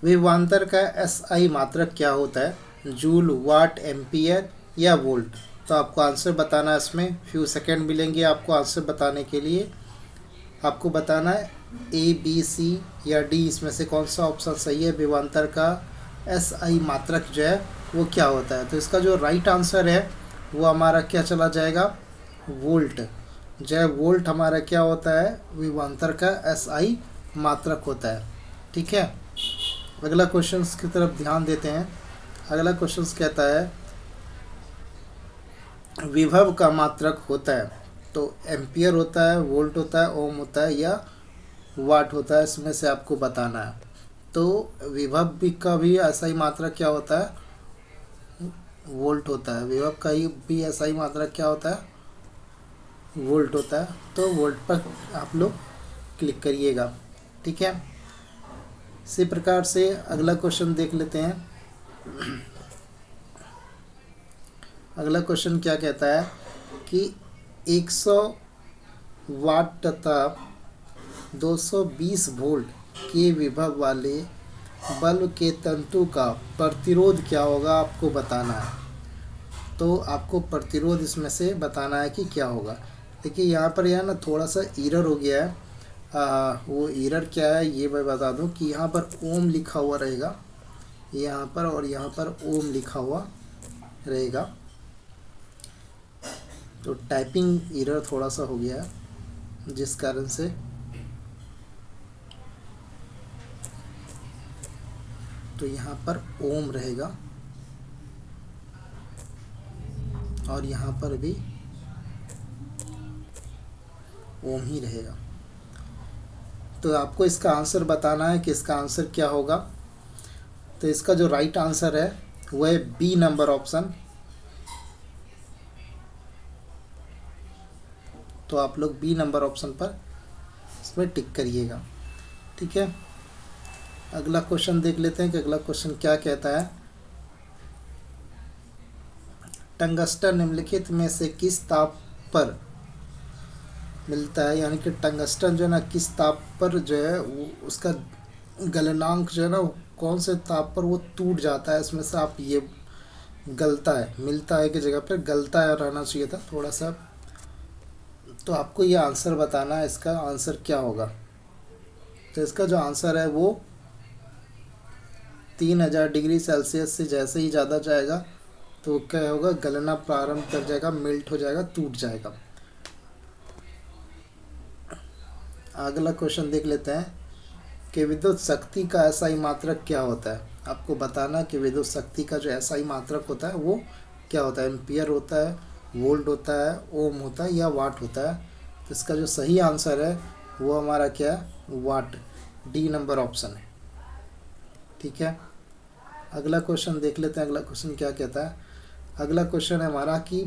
विभवांतर का एसआई मात्रक क्या होता है? जूल, वाट, एम्पियर या वोल्ट? तो आपको आंसर बताना है, इसमें फ्यू सेकंड मिलेंगे आपको आंसर बताने के लिए। आपको बताना है ए, बी, सी या डी, इसमें से कौन सा ऑप्शन सही है। विभवांतर का एसआई मात्रक जो है वो क्या होता है? तो इसका जो राइट आंसर है वो हमारा क्या चला जाएगा? वोल्ट। जो है वोल्ट हमारा क्या होता है? विभवांतर का एसआई मात्रक होता है। ठीक है, अगला क्वेश्चन की तरफ ध्यान देते हैं। अगला क्वेश्चन कहता है विभव का मात्रक होता है, तो एम्पियर होता है, वोल्ट होता है, ओम होता है या वाट होता है, इसमें से आपको बताना है। तो विभव भी का भी ऐसा ही मात्रक क्या होता है? वोल्ट होता है। विभव का ही भी ऐसा ही मात्रक क्या होता है? वोल्ट होता है। तो वोल्ट पर आप लोग क्लिक करिएगा। ठीक है, इसी प्रकार से अगला क्वेश्चन देख लेते हैं। अगला क्वेश्चन क्या कहता है कि 100 वाट तथा 220 वोल्ट के विभव वाले बल्ब के तंतु का प्रतिरोध क्या होगा, आपको बताना है। तो आपको प्रतिरोध इसमें से बताना है कि क्या होगा। देखिए यहाँ पर यह ना थोड़ा सा एरर हो गया है। वो एरर क्या है ये मैं बता दूं कि यहाँ पर ओम लिखा हुआ रहेगा यहाँ पर, और यहाँ पर ओम लिखा हुआ रहेगा। तो टाइपिंग एरर थोड़ा सा हो गया है, जिस कारण से तो यहाँ पर ओम रहेगा और यहाँ पर भी ओम ही रहेगा। तो आपको इसका आंसर बताना है कि इसका आंसर क्या होगा। तो इसका जो राइट आंसर है वो है बी नंबर ऑप्शन। तो आप लोग बी नंबर ऑप्शन पर इसमें टिक करिएगा। ठीक है, अगला क्वेश्चन देख लेते हैं कि अगला क्वेश्चन क्या कहता है। टंगस्टन निम्नलिखित में से किस ताप पर मिलता है? यानी कि टंगस्टन जो है ना किस ताप पर जो है वो उसका गलनांक जो है ना कौन से ताप पर वो टूट जाता है? इसमें से आप ये गलता है, मिलता है की जगह पर गलता है रहना चाहिए था थोड़ा सा। तो आपको ये आंसर बताना है, इसका आंसर क्या होगा। तो इसका जो आंसर है वो 3000 डिग्री सेल्सियस से जैसे ही ज़्यादा जाएगा तो क्या होगा? गलना प्रारंभ कर जाएगा, मेल्ट हो जाएगा, टूट जाएगा। अगला क्वेश्चन देख लेते हैं कि विद्युत शक्ति का एसआई मात्रक क्या होता है? आपको बताना कि विद्युत शक्ति का जो एसआई मात्रक होता है वो क्या होता है? एम्पियर होता है, वोल्ट होता है, ओम होता है या वाट होता है? तो इसका जो सही आंसर है वो हमारा क्या है? वाट। डी नंबर ऑप्शन है। ठीक है, अगला क्वेश्चन देख लेते हैं। अगला क्वेश्चन क्या कहता है? अगला क्वेश्चन है हमारा कि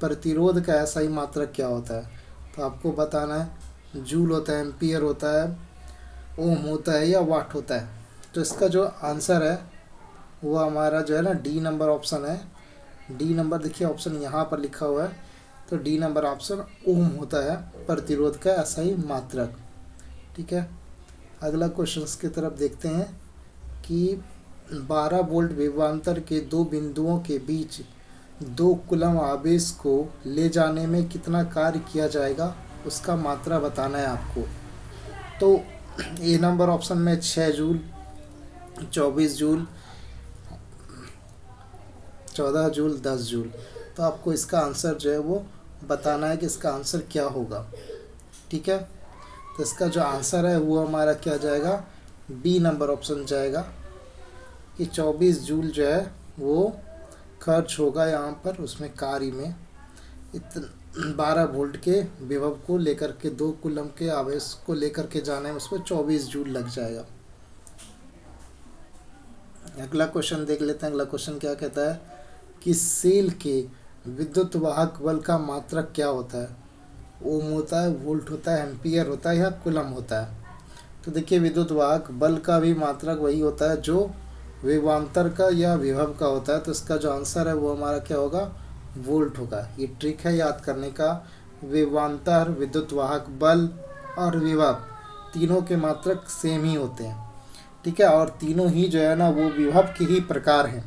प्रतिरोध का एसआई मात्रक क्या होता है? तो आपको बताना है जूल होता है, एम्पियर होता है, ओम होता है या वाट होता है? तो इसका जो आंसर है वो हमारा जो है ना डी नंबर ऑप्शन है। डी नंबर देखिए ऑप्शन यहाँ पर लिखा हुआ है, तो डी नंबर ऑप्शन ओम होता है प्रतिरोध का एसआई मात्रक। ठीक है, अगला क्वेश्चन की तरफ देखते हैं कि 12 वोल्ट विभवांतर के दो बिंदुओं के बीच 2 कूलम आवेश को ले जाने में कितना कार्य किया जाएगा, उसका मात्रा बताना है आपको। तो ए नंबर ऑप्शन में 6 जूल, 24 जूल, 14 जूल, 10 जूल। तो आपको इसका आंसर जो है वो बताना है कि इसका आंसर क्या होगा। ठीक है, तो इसका जो आंसर है वो हमारा क्या जाएगा? बी नंबर ऑप्शन जाएगा कि 24 जूल जो है वो खर्च होगा यहाँ पर उसमें कार्य में। 12 वोल्ट के विभव को लेकर के 2 कूलम के आवेश को लेकर के जाने में उसमें 24 जूल लग जाएगा। अगला क्वेश्चन देख लेते हैं। अगला क्वेश्चन क्या कहता है कि सेल के विद्युत वाहक बल का मात्रक क्या होता है? ओम होता है, वोल्ट होता है, एम्पियर होता है या कूलम होता है? तो देखिए विद्युत वाहक बल का भी मात्रक वही होता है जो विभवांतर का या विभव का होता है। तो इसका जो आंसर है वो हमारा क्या होगा? वोल्ट होगा। ये ट्रिक है याद करने का। विभवांतर, विद्युत वाहक बल और विभव तीनों के मात्रक सेम ही होते हैं। ठीक है, और तीनों ही जो है ना वो विभव के ही प्रकार हैं।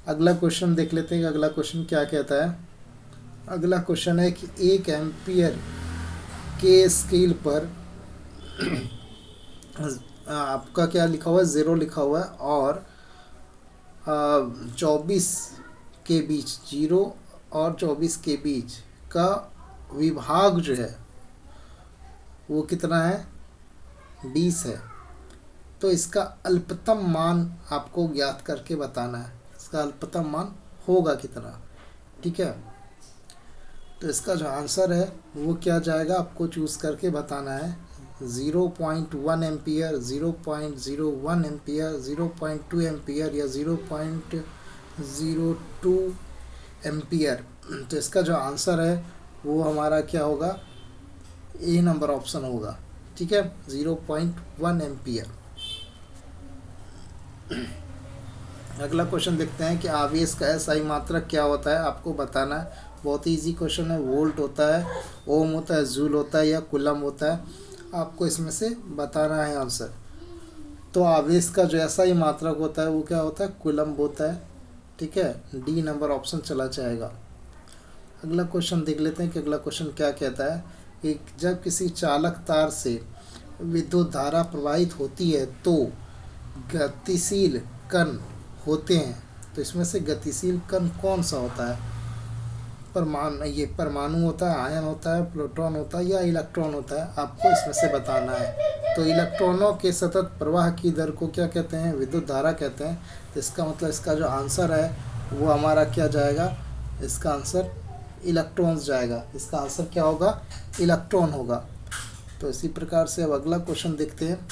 अगला क्वेश्चन देख लेते हैं कि अगला क्वेश्चन क्या कहता है। अगला क्वेश्चन है कि 1 एम्पियर के स्केल पर आपका क्या लिखा हुआ है, 0 लिखा हुआ है, और 24 के बीच, 0 और 24 के बीच का विभाग जो है वो कितना है, 20 है। तो इसका अल्पतम मान आपको ज्ञात करके बताना है, इसका अल्पतम मान होगा कितना। ठीक है, तो इसका जो आंसर है वो क्या जाएगा, आपको चूज़ करके बताना है। 0.1 एम्पियर, 0.01 एम्पियर, 0.2 एम्पियर या 0.02 एम्पियर। तो इसका जो आंसर है वो हमारा क्या होगा, ए नंबर ऑप्शन होगा। ठीक है, 0.1 एम्पियर। अगला क्वेश्चन देखते हैं कि आवेश का एसआई मात्रक क्या होता है, आपको बताना है। बहुत ही इजी क्वेश्चन है। वोल्ट होता है, ओम होता है, जूल होता है या कुलम होता है, आपको इसमें से बताना है आंसर। तो आवेश का जो एसआई मात्रक होता है वो क्या होता है, कुलम्ब होता है। ठीक है, डी नंबर ऑप्शन चला जाएगा। अगला क्वेश्चन देख लेते हैं कि अगला क्वेश्चन क्या कहता है कि जब किसी चालक तार से विद्युत धारा प्रवाहित होती है तो गतिशील कण होते हैं। तो इसमें से गतिशील कण कौन सा होता है, परमाणु होता है, आयन होता है, प्रोटॉन होता है या इलेक्ट्रॉन होता है, आपको इसमें से बताना है। तो इलेक्ट्रॉनों के सतत प्रवाह की दर को क्या कहते हैं, विद्युत धारा कहते हैं। तो इसका मतलब इसका जो आंसर है वो हमारा क्या जाएगा, इसका आंसर इलेक्ट्रॉन्स जाएगा। इसका आंसर क्या होगा, इलेक्ट्रॉन होगा। तो इसी प्रकार से अब अगला क्वेश्चन देखते हैं।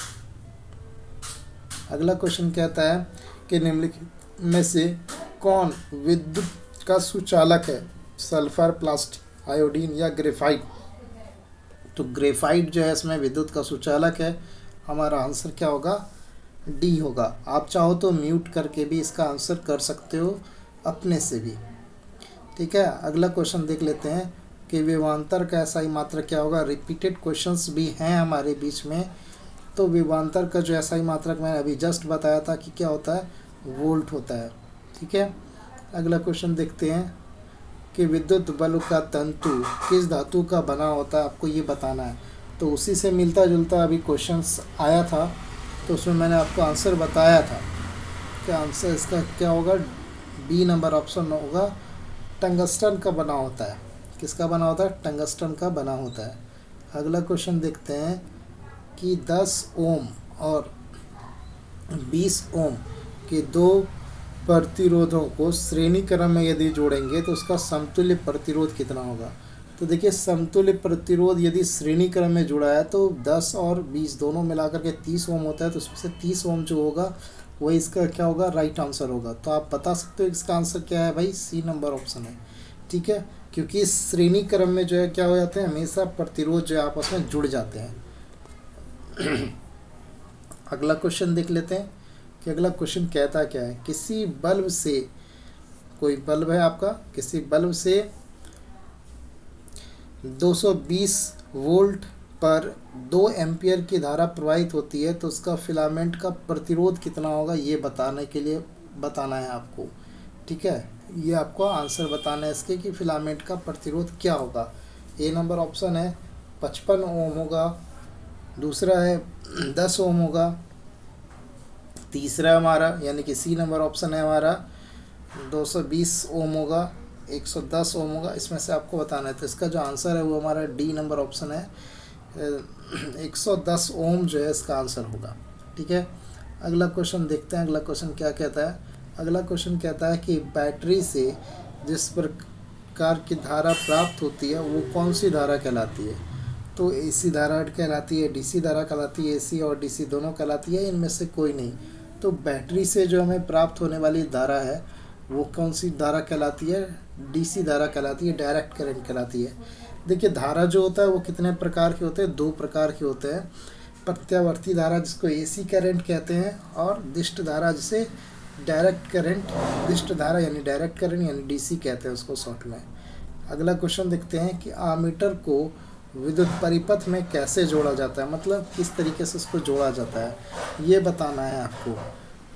अगला क्वेश्चन कहता है कि निम्नलिखित में से कौन विद्युत का सुचालक है, सल्फर, प्लास्टिक, आयोडीन या ग्रेफाइट। तो ग्रेफाइट जो है इसमें विद्युत का सुचालक है। हमारा आंसर क्या होगा, डी होगा। आप चाहो तो म्यूट करके भी इसका आंसर कर सकते हो अपने से भी। ठीक है, अगला क्वेश्चन देख लेते हैं कि विभवांतर का एसआई मात्रक क्या होगा। रिपीटेड क्वेश्चंस भी हैं हमारे बीच में। तो विभवांतर का जो एसआई मात्रक मैंने अभी जस्ट बताया था कि क्या होता है, वोल्ट होता है। ठीक है, अगला क्वेश्चन देखते हैं कि विद्युत बल्ब का तंतु किस धातु का बना होता है, आपको ये बताना है। तो उसी से मिलता जुलता अभी क्वेश्चंस आया था, तो उसमें मैंने आपको आंसर बताया था कि आंसर इसका क्या होगा, बी नंबर ऑप्शन होगा। टंगस्टन का बना होता है। किसका बना होता है, टंगस्टन का बना होता है। अगला क्वेश्चन देखते हैं कि 10 ओम और 20 ओम के दो प्रतिरोधों को श्रेणी क्रम में यदि जोड़ेंगे तो उसका समतुल्य प्रतिरोध कितना होगा। तो देखिए, समतुल्य प्रतिरोध यदि श्रेणी क्रम में जुड़ा है तो 10 और 20 दोनों मिलाकर के 30 ओम होता है। तो उसमें से 30 ओम जो होगा वही इसका क्या होगा, राइट आंसर होगा। तो आप बता सकते हो इसका आंसर क्या है भाई, सी नंबर ऑप्शन है। ठीक है, क्योंकि इस श्रेणी क्रम में जो है क्या हो जाते हैं, हमेशा प्रतिरोध जो है आपस में जुड़ जाते हैं। अगला क्वेश्चन देख लेते हैं कि अगला क्वेश्चन कहता क्या है। किसी बल्ब से, कोई बल्ब है आपका, किसी बल्ब से 220 वोल्ट पर 2 एम्पियर की धारा प्रवाहित होती है, तो उसका फिलामेंट का प्रतिरोध कितना होगा, ये बताने के लिए बताना है आपको। ठीक है, ये आपको आंसर बताना है इसके कि फिलामेंट का प्रतिरोध क्या होगा। ए नंबर ऑप्शन है 55 ओम होगा, दूसरा है 10 ओम होगा, तीसरा हमारा यानी कि सी नंबर ऑप्शन है हमारा 220 ओम होगा, 110 ओम होगा। इसमें से आपको बताना है। तो इसका जो आंसर है वो हमारा डी नंबर ऑप्शन है, 110 ओम जो है इसका आंसर होगा। ठीक है, अगला क्वेश्चन देखते हैं। अगला क्वेश्चन क्या कहता है। अगला क्वेश्चन कहता है कि बैटरी से जिस प्रकार की धारा प्राप्त होती है वो कौन सी धारा कहलाती है। तो एसी धारा कहलाती है, डीसी धारा कहलाती है, एसी और डीसी दोनों कहलाती है, इनमें से कोई नहीं। तो बैटरी से जो हमें प्राप्त होने वाली धारा है वो कौन सी धारा कहलाती है, डीसी धारा कहलाती है, डायरेक्ट करंट कहलाती है। देखिए, धारा जो होता है वो कितने प्रकार के होते हैं, 2 प्रकार के होते हैं। प्रत्यावर्ती धारा जिसको एसी करंट कहते हैं, और दिष्ट धारा जिसे डायरेक्ट करंट, दिष्ट धारा यानी डायरेक्ट करंट यानी डीसी कहते हैं उसको शॉर्ट में। अगला क्वेश्चन देखते हैं कि आमीटर को विद्युत परिपथ में कैसे जोड़ा जाता है, मतलब किस तरीके से उसको जोड़ा जाता है, ये बताना है आपको।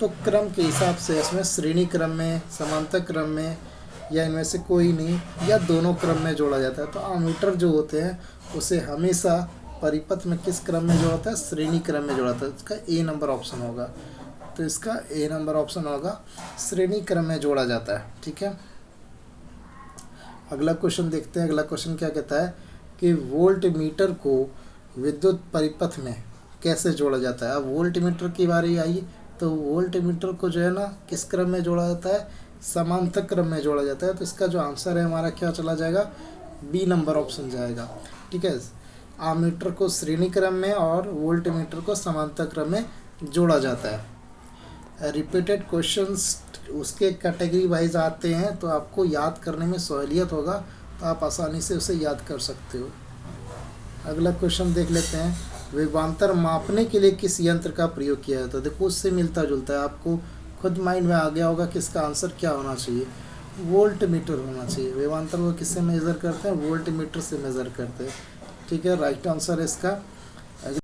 तो क्रम के हिसाब से इसमें श्रेणी क्रम में, समांतर क्रम में, या इनमें से कोई नहीं, या दोनों क्रम में जोड़ा जाता है। तो अमीटर जो होते हैं उसे हमेशा परिपथ में किस क्रम में जोड़ा जाता है, श्रेणी क्रम में जोड़ा जाता है। इसका ए नंबर ऑप्शन होगा। तो इसका ए नंबर ऑप्शन होगा, श्रेणी क्रम में जोड़ा जाता है। ठीक है, अगला क्वेश्चन देखते हैं। अगला क्वेश्चन क्या कहता है कि वोल्ट मीटर को विद्युत परिपथ में कैसे जोड़ा जाता है। अब वोल्ट मीटर की बारी आई, तो वोल्ट मीटर को जो है ना किस क्रम में जोड़ा जाता है, समांतर क्रम में जोड़ा जाता है। तो इसका जो आंसर है हमारा क्या चला जाएगा, बी नंबर ऑप्शन जाएगा। ठीक है, आमीटर को श्रेणी क्रम में और वोल्ट मीटर को समांतर क्रम में जोड़ा जाता है। रिपीटेड क्वेश्चंस उसके कैटेगरी वाइज आते हैं, तो आपको याद करने में सहूलियत होगा, तो आप आसानी से उसे याद कर सकते हो। अगला क्वेश्चन देख लेते हैं, विभवांतर मापने के लिए किस यंत्र का प्रयोग किया जाता है। देखो उससे मिलता जुलता है, आपको खुद माइंड में आ गया होगा कि इसका आंसर क्या होना चाहिए, वोल्ट मीटर होना चाहिए। विभवांतर को किससे मेज़र करते हैं, वोल्ट मीटर से मेज़र करते हैं। ठीक है, राइट आंसर है इसका